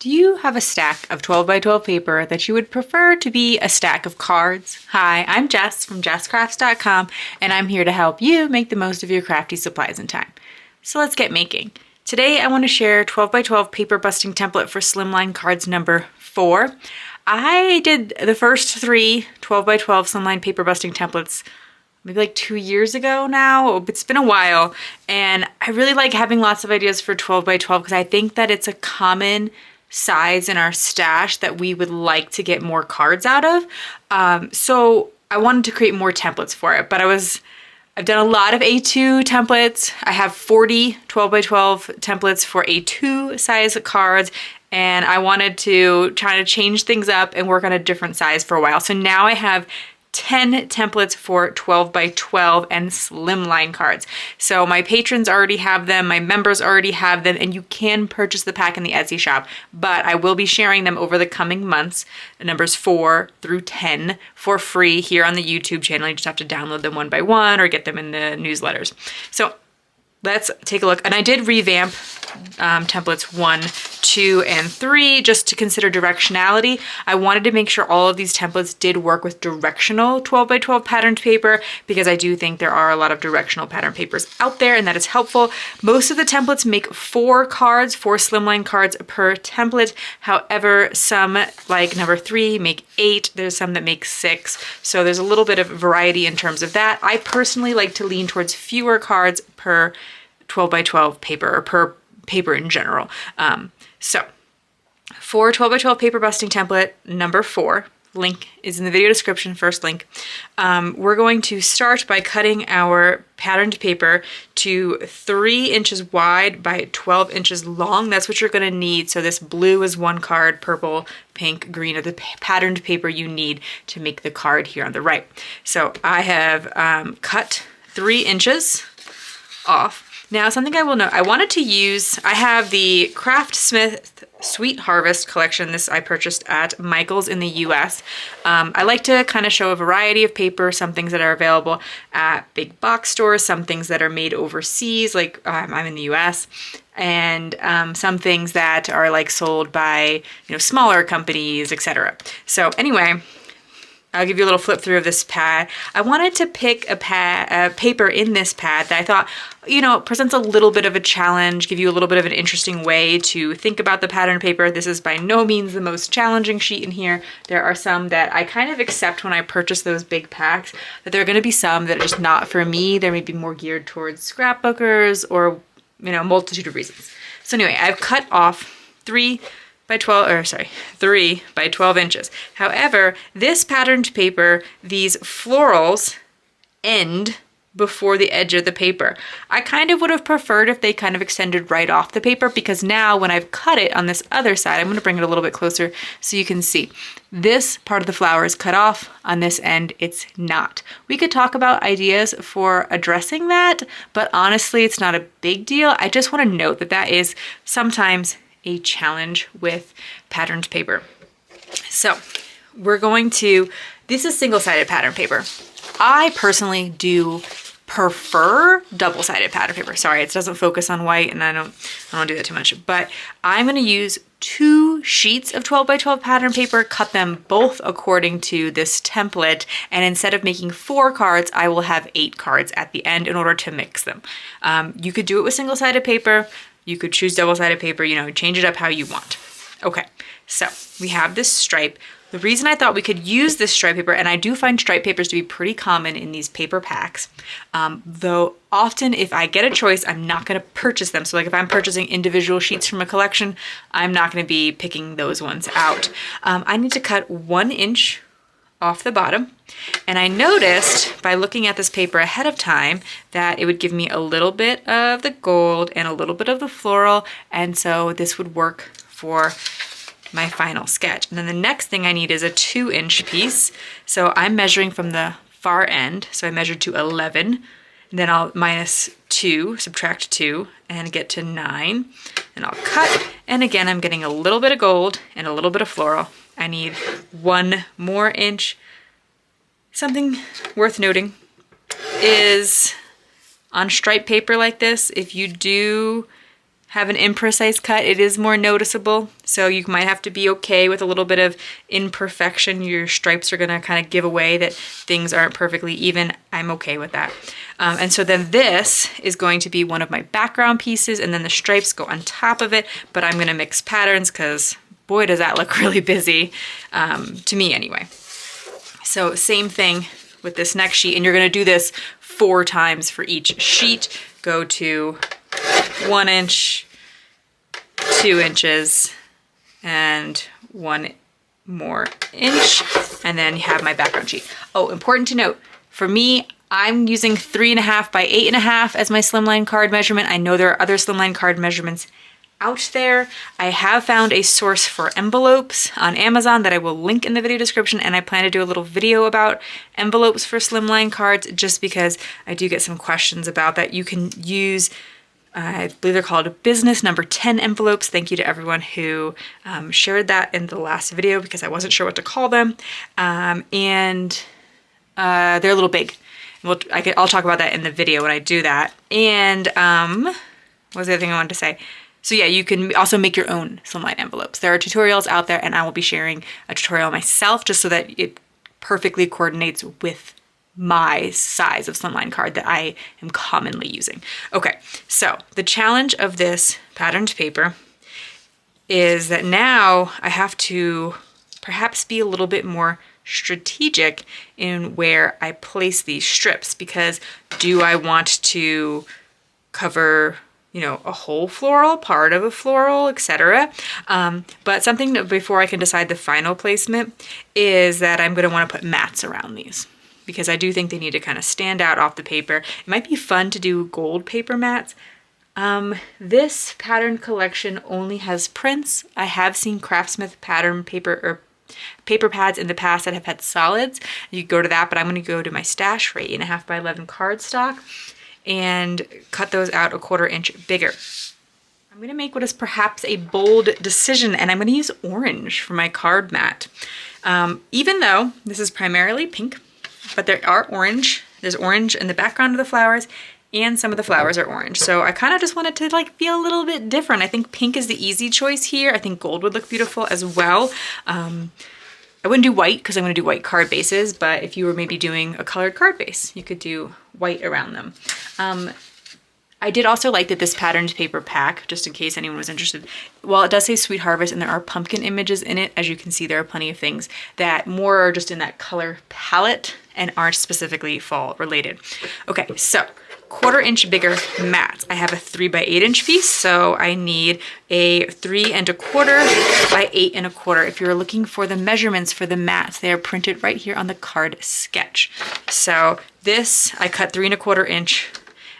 Do you have a stack of 12 by 12 paper that you would prefer to be a stack of cards? Hi, I'm Jess from JessCrafts.com, and I'm here to help you make the most of your crafty supplies and time. So let's get making. Today I want to share 12 by 12 paper busting template for Slimline cards number 4. I did the first 3 12 by 12 Slimline paper busting templates maybe like 2 years ago now. It's been a while, and I really like having lots of ideas for 12 by 12 because I think that it's a common size in our stash that we would like to get more cards out of. So I wanted to create more templates for it, but I've done a lot of A2 templates. I have 40 12 by 12 templates for A2 size cards, and I wanted to try to change things up and work on a different size for a while. So now I have 10 templates for 12 by 12 and Slimline cards. So my patrons already have them, my members already have them, and you can purchase the pack in the Etsy shop, but I will be sharing them over the coming months, numbers 4 through 10, for free here on the YouTube channel. You just have to download them one by one or get them in the newsletters. So let's take a look. And I did revamp templates 1, 2, and 3 just to consider directionality. I wanted to make sure all of these templates did work with directional 12 by 12 patterned paper because I do think there are a lot of directional pattern papers out there, and that is helpful. Most of the templates make 4 cards, 4 Slimline cards per template. However, some, like number 3, make 8. There's some that make 6. So there's a little bit of variety in terms of that. I personally like to lean towards fewer cards per 12 by 12 paper, or per paper in general. So for 12 by 12 paper busting template number 4, link is in the video description, first link. We're going to start by cutting our patterned paper to 3 inches wide by 12 inches long. That's what you're going to need. So this blue is 1 card, purple, pink, green are the patterned paper you need to make the card here on the right. So I have cut 3 inches off. Now, something I will note, I have the Craftsmith Sweet Harvest collection. This I purchased at Michael's in the US. I like to kind of show a variety of paper, some things that are available at big box stores, some things that are made overseas, like I'm in the US, and some things that are like sold by, smaller companies, etc. So anyway, I'll give you a little flip through of this pad. I wanted to pick a paper in this pad that I thought, presents a little bit of a challenge, give you a little bit of an interesting way to think about the pattern paper. This is by no means the most challenging sheet in here. There are some that I kind of accept when I purchase those big packs, that there are going to be some that are just not for me. They're maybe more geared towards scrapbookers or, a multitude of reasons. So anyway, I've cut off 3 by 12 inches. However, this patterned paper, these florals end before the edge of the paper. I kind of would have preferred if they kind of extended right off the paper, because now when I've cut it on this other side, I'm going to bring it a little bit closer so you can see. This part of the flower is cut off. On this end, it's not. We could talk about ideas for addressing that, but honestly, it's not a big deal. I just want to note that that is sometimes a challenge with patterned paper. So this is single-sided pattern paper. I personally do prefer double-sided pattern paper. Sorry, it doesn't focus on white, and I don't do that too much, but I'm going to use 2 sheets of 12 by 12 pattern paper, cut them both according to this template, and instead of making 4 cards, I will have 8 cards at the end in order to mix them. You could do it with single-sided paper. You could choose double-sided paper, change it up how you want. Okay, so we have this stripe. The reason I thought we could use this stripe paper, and I do find stripe papers to be pretty common in these paper packs, though often if I get a choice, I'm not going to purchase them. So like if I'm purchasing individual sheets from a collection, I'm not going to be picking those ones out. I need to cut 1 inch off the bottom. And I noticed by looking at this paper ahead of time that it would give me a little bit of the gold and a little bit of the floral. And so this would work for my final sketch. And then the next thing I need is a 2-inch piece. So I'm measuring from the far end. So I measured to 11, and then I'll minus 2, subtract 2, and get to 9. And I'll cut. And again, I'm getting a little bit of gold and a little bit of floral. I need 1 more inch. Something worth noting is on stripe paper like this, if you do have an imprecise cut, it is more noticeable. So you might have to be okay with a little bit of imperfection. Your stripes are gonna kind of give away that things aren't perfectly even. I'm okay with that. And so then this is going to be one of my background pieces, and then the stripes go on top of it, but I'm gonna mix patterns because boy, does that look really busy, to me anyway. So same thing with this next sheet, and you're gonna do this 4 times for each sheet. Go to 1 inch, 2 inches, and 1 more inch, and then you have my background sheet. Oh, important to note, for me, I'm using 3.5 by 8.5 as my slimline card measurement. I know there are other slimline card measurements out there. I have found a source for envelopes on Amazon that I will link in the video description, and I plan to do a little video about envelopes for slimline cards just because I do get some questions about that. You can use, I believe they're called business number 10 envelopes. Thank you to everyone who shared that in the last video because I wasn't sure what to call them. And they're a little big. I'll talk about that in the video when I do that. And what was the other thing I wanted to say? So yeah, you can also make your own slimline envelopes. There are tutorials out there, and I will be sharing a tutorial myself just so that it perfectly coordinates with my size of slimline card that I am commonly using. Okay, so the challenge of this patterned paper is that now I have to perhaps be a little bit more strategic in where I place these strips, because do I want to cover, you know, a whole floral, part of a floral, etc. But something that before I can decide the final placement is that I'm going to want to put mats around these, because I do think they need to kind of stand out off the paper. It might be fun to do gold paper mats. This pattern collection only has prints. I have seen Craftsmith pattern paper or paper pads in the past that have had solids. You go to that, but I'm going to go to my stash for 8.5 by 11 cardstock and cut those out 1/4 inch bigger. I'm going to make what is perhaps a bold decision, and I'm going to use orange for my card mat. Even though this is primarily pink, but there are orange. There's orange in the background of the flowers, and some of the flowers are orange. So I kind of just wanted to like be a little bit different. I think pink is the easy choice here. I think gold would look beautiful as well. I wouldn't do white because I'm going to do white card bases, but if you were maybe doing a colored card base, you could do white around them. I did also like that this patterned paper pack, just in case anyone was interested, while it does say Sweet Harvest and there are pumpkin images in it, as you can see, there are plenty of things that more are just in that color palette and aren't specifically fall related. Okay, so 1/4 inch bigger mats. I have a 3 by 8 inch piece, so I need a 3 1/4 by 8 1/4. If you're looking for the measurements for the mats, they are printed right here on the card sketch. So this, I cut 3 1/4 inch,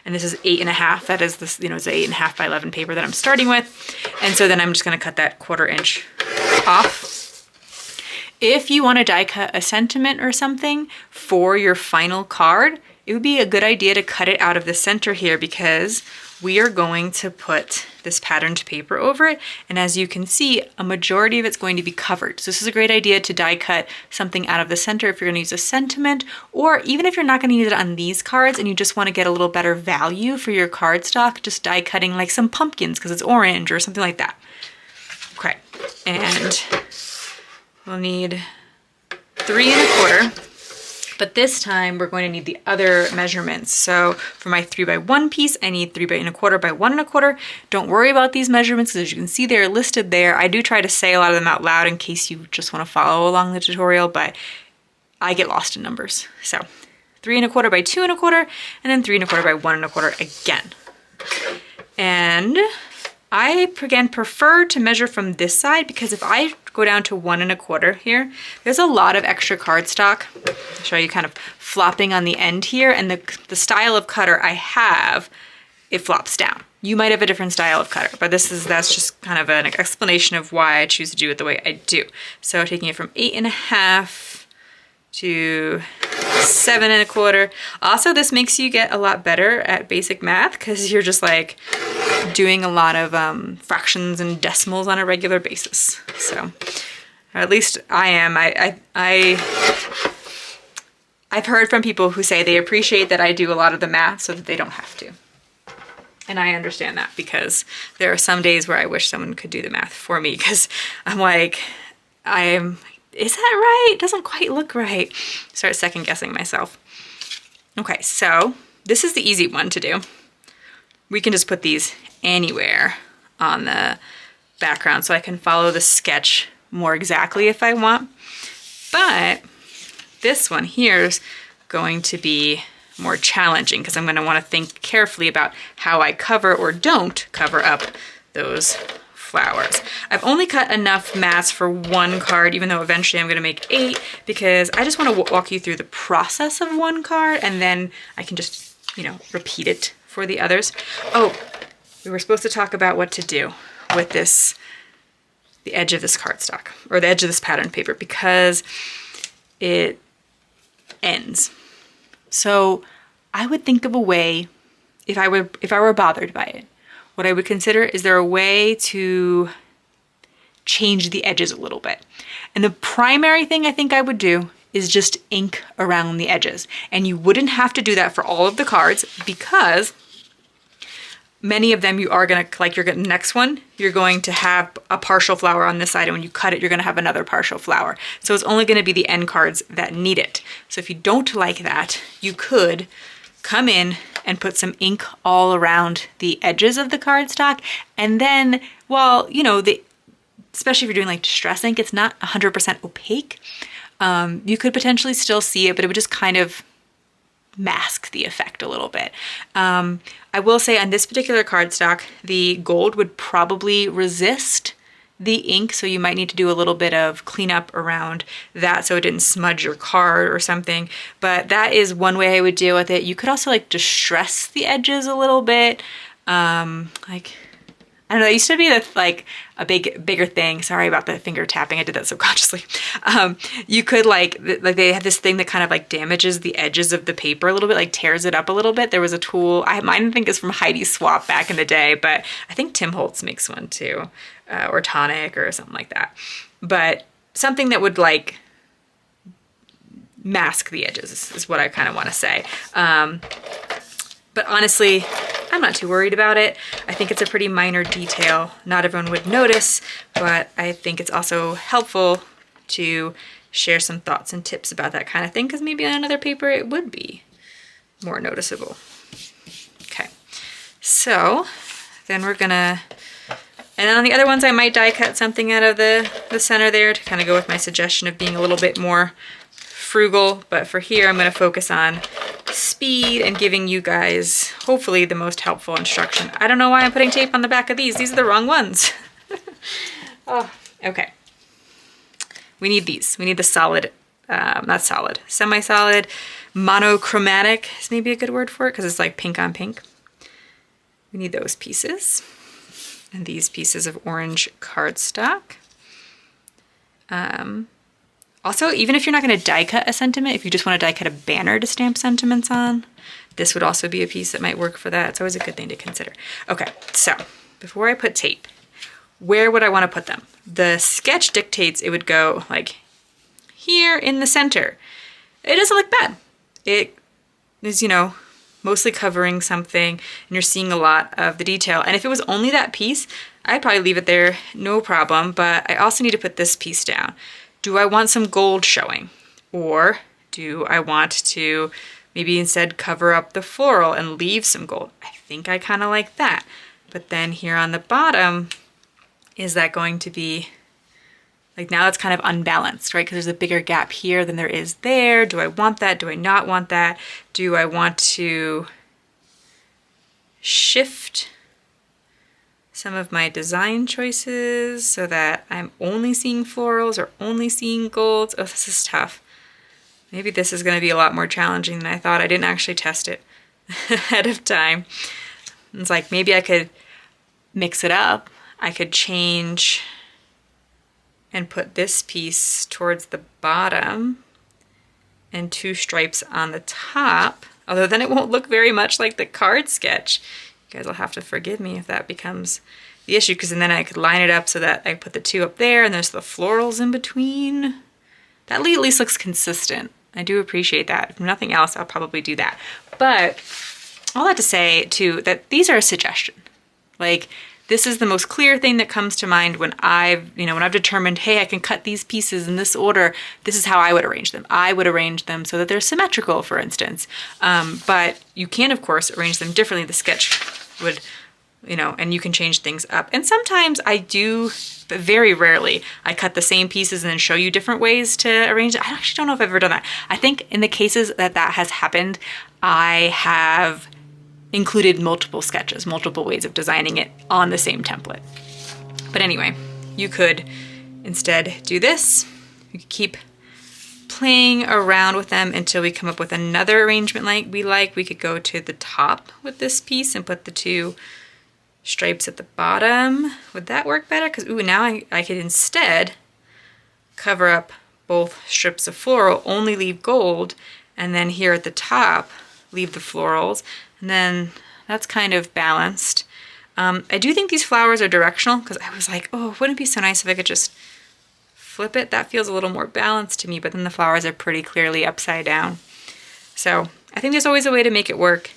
and this is 8.5. That is this, you know, it's an 8.5 by 11 paper that I'm starting with. And so then I'm just gonna cut that 1/4 inch off. If you wanna die cut a sentiment or something for your final card, it would be a good idea to cut it out of the center here, because we are going to put this patterned paper over it. And as you can see, a majority of it's going to be covered. So this is a great idea to die cut something out of the center if you're going to use a sentiment, or even if you're not going to use it on these cards and you just want to get a little better value for your cardstock, just die cutting like some pumpkins because it's orange or something like that. Okay, and we'll need 3 1/4. But this time we're going to need the other measurements. So for my 3 by 1 piece, I need 3 by 1/4 by 1 1/4. Don't worry about these measurements, because as you can see, they're listed there. I do try to say a lot of them out loud in case you just want to follow along the tutorial, but I get lost in numbers. So 3 1/4 by 2 1/4, and then 3 1/4 by 1 1/4 again. And I, again, prefer to measure from this side, because if I go down to 1 1/4 here, there's a lot of extra cardstock. I'll show you kind of flopping on the end here, and the style of cutter I have, it flops down. You might have a different style of cutter, but that's just kind of an explanation of why I choose to do it the way I do. So taking it from 8.5 to 7 1/4. Also, this makes you get a lot better at basic math, because you're just like doing a lot of fractions and decimals on a regular basis. So, or at least I am. I've heard from people who say they appreciate that I do a lot of the math so that they don't have to. And I understand that because there are some days where I wish someone could do the math for me because I'm like, is that right? It doesn't quite look right. Start second guessing myself. Okay, so this is the easy one to do. We can just put these anywhere on the background so I can follow the sketch more exactly if I want. But this one here is going to be more challenging because I'm going to want to think carefully about how I cover or don't cover up those flowers. I've only cut enough mats for one card, even though eventually I'm going to make 8, because I just want to walk you through the process of one card and then I can just, you know, repeat it for the others. Oh, we were supposed to talk about what to do with this, the edge of this cardstock or the edge of this pattern paper because it ends. So I would think of a way, if I were bothered by it, what I would consider, is there a way to change the edges a little bit? And the primary thing I think I would do is just ink around the edges. And you wouldn't have to do that for all of the cards because many of them you are gonna, like next one, you're going to have a partial flower on this side, and when you cut it, you're gonna have another partial flower. So it's only gonna be the end cards that need it. So if you don't like that, you could come in and put some ink all around the edges of the cardstock. And then, well, you know, especially if you're doing like distress ink, it's not 100% opaque. You could potentially still see it, but it would just kind of mask the effect a little bit. I will say on this particular cardstock, the gold would probably resist the ink, so you might need to do a little bit of cleanup around that so it didn't smudge your card or something. But that is one way I would deal with it. You could also like distress the edges a little bit. Like, I don't know, it used to be like a bigger thing. Sorry about the finger tapping. I did that subconsciously. You could like they have this thing that kind of like damages the edges of the paper a little bit, like tears it up a little bit. There was a tool, mine I think is from Heidi Swap back in the day, but I think Tim Holtz makes one too, or Tonic or something like that. But something that would like mask the edges is what I kind of want to say. But honestly, I'm not too worried about it. I think it's a pretty minor detail. Not everyone would notice, but I think it's also helpful to share some thoughts and tips about that kind of thing, because maybe on another paper it would be more noticeable. Okay, so then we're gonna, and on the other ones I might die cut something out of the center there to kind of go with my suggestion of being a little bit more frugal, but for here I'm going to focus on speed and giving you guys hopefully the most helpful instruction. I don't know why I'm putting tape on the back of these. These are the wrong ones. Oh, okay. We need these. We need the solid, not solid, semi-solid, monochromatic is maybe a good word for it because it's like pink on pink. We need those pieces and these pieces of orange cardstock. Also, even if you're not going to die cut a sentiment, if you just want to die cut a banner to stamp sentiments on, this would also be a piece that might work for that. It's always a good thing to consider. Okay, so before I put tape, where would I want to put them? The sketch dictates it would go like here in the center. It doesn't look bad. It is, you know, mostly covering something and you're seeing a lot of the detail. And if it was only that piece, I'd probably leave it there, no problem. But I also need to put this piece down. Do I want some gold showing? Or do I want to maybe instead cover up the floral and leave some gold? I think I kind of like that. But then here on the bottom, is that going to be, like now it's kind of unbalanced, right? Because there's a bigger gap here than there is there. Do I want that? Do I not want that? Do I want to shift some of my design choices so that I'm only seeing florals or only seeing golds? Oh, this is tough. Maybe this is going to be a lot more challenging than I thought. I didn't actually test it ahead of time. It's like maybe I could mix it up. I could change and put this piece towards the bottom and 2 stripes on the top, although then it won't look very much like the card sketch. You guys will have to forgive me if that becomes the issue, because then I could line it up so that I put the 2 up there and there's the florals in between. That at least looks consistent. I do appreciate that. If nothing else, I'll probably do that. But all that to say too, that these are a suggestion. Like, this is the most clear thing that comes to mind when I've determined, hey, I can cut these pieces in this order. This is how I would arrange them. I would arrange them so that they're symmetrical, for instance. But you can, of course, arrange them differently. The sketch would, and you can change things up. And sometimes I do, but very rarely, I cut the same pieces and then show you different ways to arrange it. I actually don't know if I've ever done that. I think in the cases that has happened, I have included multiple sketches, multiple ways of designing it on the same template. But anyway, you could instead do this. You could keep playing around with them until we come up with another arrangement like we like. We could go to the top with this piece and put the two stripes at the bottom. Would that work better? Because now I could instead cover up both strips of floral, only leave gold, and then here at the top leave the florals. And then that's kind of balanced. I do think these flowers are directional because I was like, oh, wouldn't it be so nice if I could just flip it? That feels a little more balanced to me, but then the flowers are pretty clearly upside down. So I think there's always a way to make it work.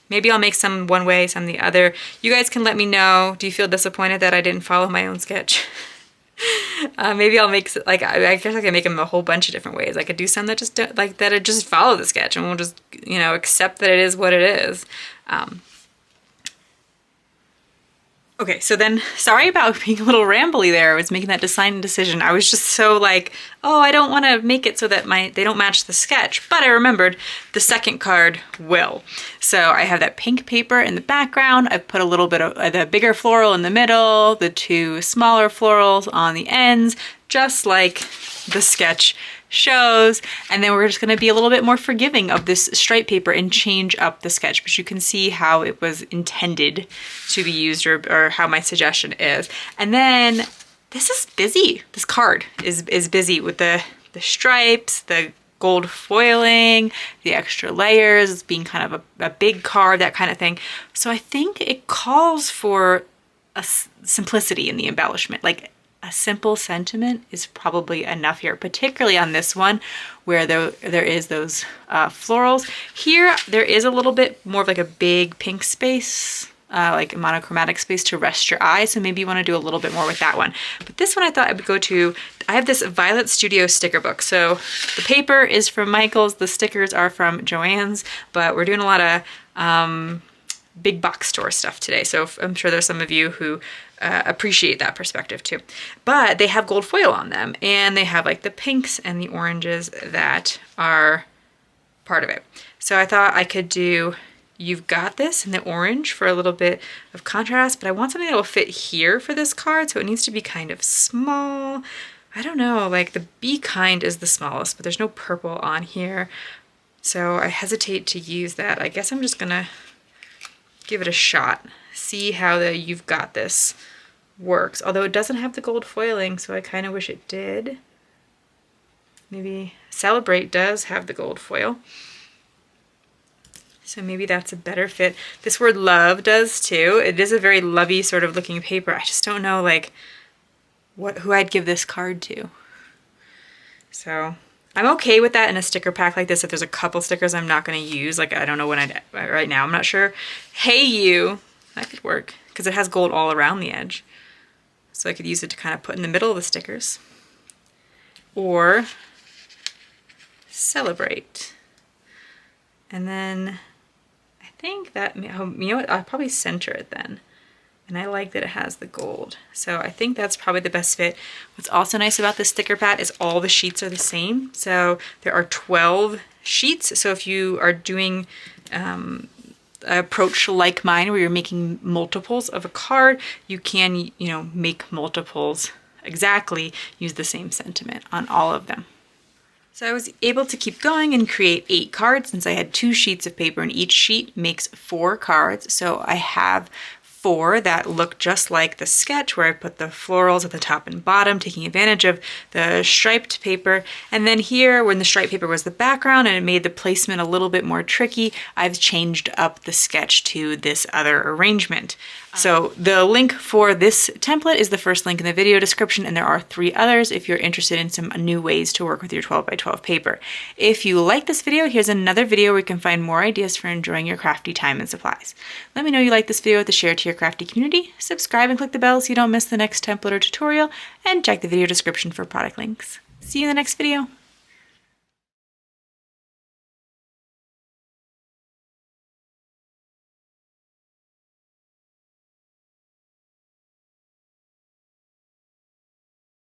Maybe I'll make some one way, some the other. You guys can let me know. Do you feel disappointed that I didn't follow my own sketch? Maybe I'll make, like, I guess I can make them a whole bunch of different ways. I could do some that just don't, like, that just follow the sketch and we'll just, accept that it is what it is. Okay, so then, sorry about being a little rambly there. I was making that design decision. I was just so like, oh, I don't want to make it so that they don't match the sketch. But I remembered the second card will. So I have that pink paper in the background. I've put a little bit of the bigger floral in the middle, the two smaller florals on the ends, just like the sketch shows. And then we're just going to be a little bit more forgiving of this stripe paper and change up the sketch, but you can see how it was intended to be used, or how my suggestion is. And then this is busy. This card is busy with the stripes, the gold foiling, the extra layers, being kind of a big card, that kind of thing. So I think it calls for a simplicity in the embellishment. Like, a simple sentiment is probably enough here, particularly on this one where there is those florals. Here, there is a little bit more of like a big pink space, like a monochromatic space to rest your eye. So maybe you want to do a little bit more with that one. But this one I thought I would go to, I have this Violet Studio sticker book. So the paper is from Michael's, the stickers are from JoAnn's, but we're doing a lot of big box store stuff today. So I'm sure there's some of you who appreciate that perspective too. But they have gold foil on them, and they have like the pinks and the oranges that are part of it. So I thought I could do You've Got This in the orange for a little bit of contrast, but I want something that will fit here for this card, so it needs to be kind of small. I don't know, like the Be Kind is the smallest, but there's no purple on here. So I hesitate to use that. I guess I'm just gonna give it a shot. See how the You've Got This works. Although it doesn't have the gold foiling, so I kind of wish it did. Maybe Celebrate does have the gold foil. So maybe that's a better fit. This word love does too. It is a very lovey sort of looking paper. I just don't know like who I'd give this card to. So I'm okay with that in a sticker pack like this. If there's a couple stickers I'm not going to use, like I don't know when right now, I'm not sure. Hey You, that could work because it has gold all around the edge. So I could use it to kind of put in the middle of the stickers. Or Celebrate. And then I think that, you know what, I'll probably center it then. And I like that it has the gold. So I think that's probably the best fit. What's also nice about this sticker pad is all the sheets are the same. So there are 12 sheets. So if you are doing an approach like mine where you're making multiples of a card, you can, make multiples exactly, use the same sentiment on all of them. So I was able to keep going and create 8 cards since I had 2 sheets of paper, and each sheet makes 4 cards. So I have 4 that look just like the sketch where I put the florals at the top and bottom, taking advantage of the striped paper. And then here, when the striped paper was the background and it made the placement a little bit more tricky, I've changed up the sketch to this other arrangement. So the link for this template is the first link in the video description, and there are 3 others if you're interested in some new ways to work with your 12 by 12 paper. If you like this video, here's another video where you can find more ideas for enjoying your crafty time and supplies. Let me know you like this video with a share to your crafty community, subscribe and click the bell so you don't miss the next template or tutorial, and check the video description for product links. See you in the next video.